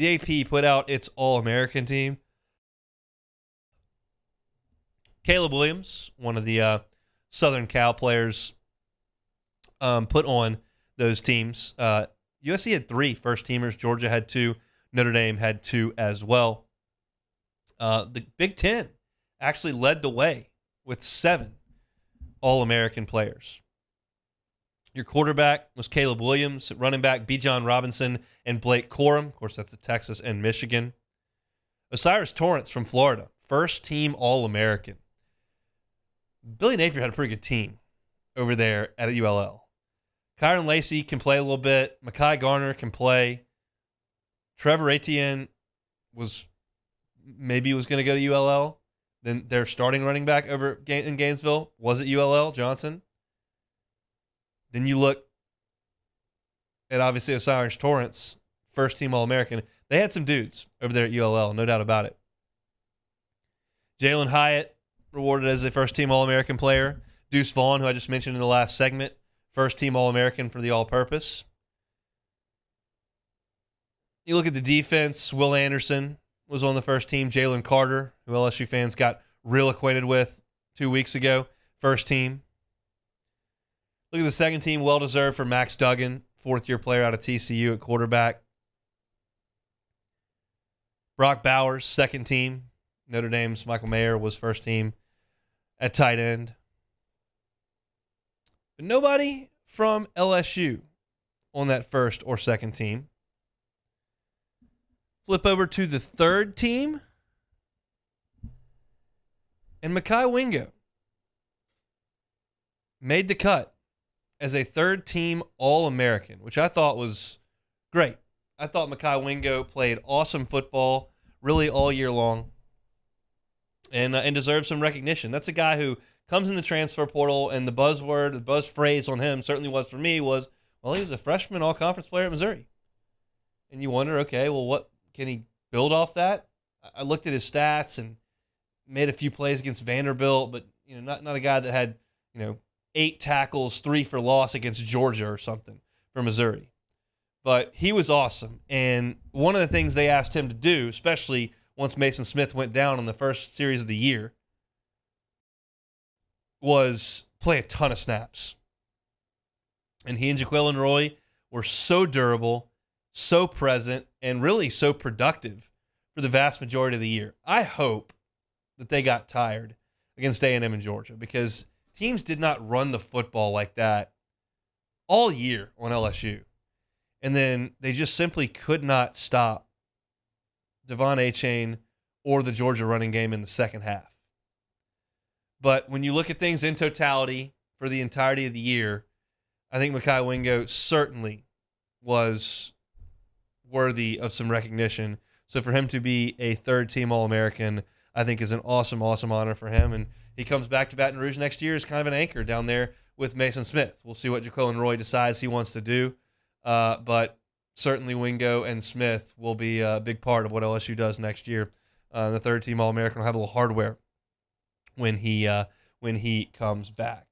the AP put out its All-American team. Caleb Williams, one of the Southern Cal players, put on those teams. USC had 3 first-teamers. Georgia had 2. Notre Dame had 2 as well. The Big Ten actually led the way with 7 All-American players. Your quarterback was Caleb Williams. Running back, Bijan Robinson and Blake Corum. Of course, that's the Texas and Michigan. Osiris Torrance from Florida, first-team All-American. Billy Napier had a pretty good team over there at ULL. Kyron Lacey can play a little bit. Mekhi Garner can play. Trevor Etienne was going to go to ULL. Then their starting running back over in Gainesville was at ULL, Johnson. Then you look at, obviously, Osiris Torrance, first-team All-American. They had some dudes over there at ULL, no doubt about it. Jalen Hyatt, rewarded as a first-team All-American player. Deuce Vaughn, who I just mentioned in the last segment, first-team All-American for the All-Purpose. You look at the defense, Will Anderson was on the first team. Jalen Carter, who LSU fans got real acquainted with 2 weeks ago, first team. Look at the second team, well-deserved for Max Duggan, fourth-year player out of TCU at quarterback. Brock Bowers, second team. Notre Dame's Michael Mayer was first team at tight end. But nobody from LSU on that first or second team. Flip over to the third team. And Mekhi Wingo made the cut as a third-team All-American, which I thought was great. I thought Mekhi Wingo played awesome football really all year long and deserves some recognition. That's a guy who comes in the transfer portal, and the buzz phrase on him certainly was for me was, well, he was a freshman all-conference player at Missouri. And you wonder, okay, well, what can he build off that? I looked at his stats and made a few plays against Vanderbilt, but not a guy that had 8 tackles, 3 for loss against Georgia or something for Missouri. But he was awesome. And one of the things they asked him to do, especially once Mason Smith went down in the first series of the year, was play a ton of snaps. And he and Jaquelin Roy were so durable, so present, and really so productive for the vast majority of the year. I hope that they got tired against A&M and Georgia, because teams did not run the football like that all year on LSU. And then they just simply could not stop Devon Achane or the Georgia running game in the second half. But when you look at things in totality for the entirety of the year, I think Mekhi Wingo certainly was worthy of some recognition. So for him to be a third-team All-American, I think is an awesome, awesome honor for him. And he comes back to Baton Rouge next year as kind of an anchor down there with Mason Smith. We'll see what Jaquelin Roy decides he wants to do. But certainly Wingo and Smith will be a big part of what LSU does next year. The third-team All-American will have a little hardware when he comes back.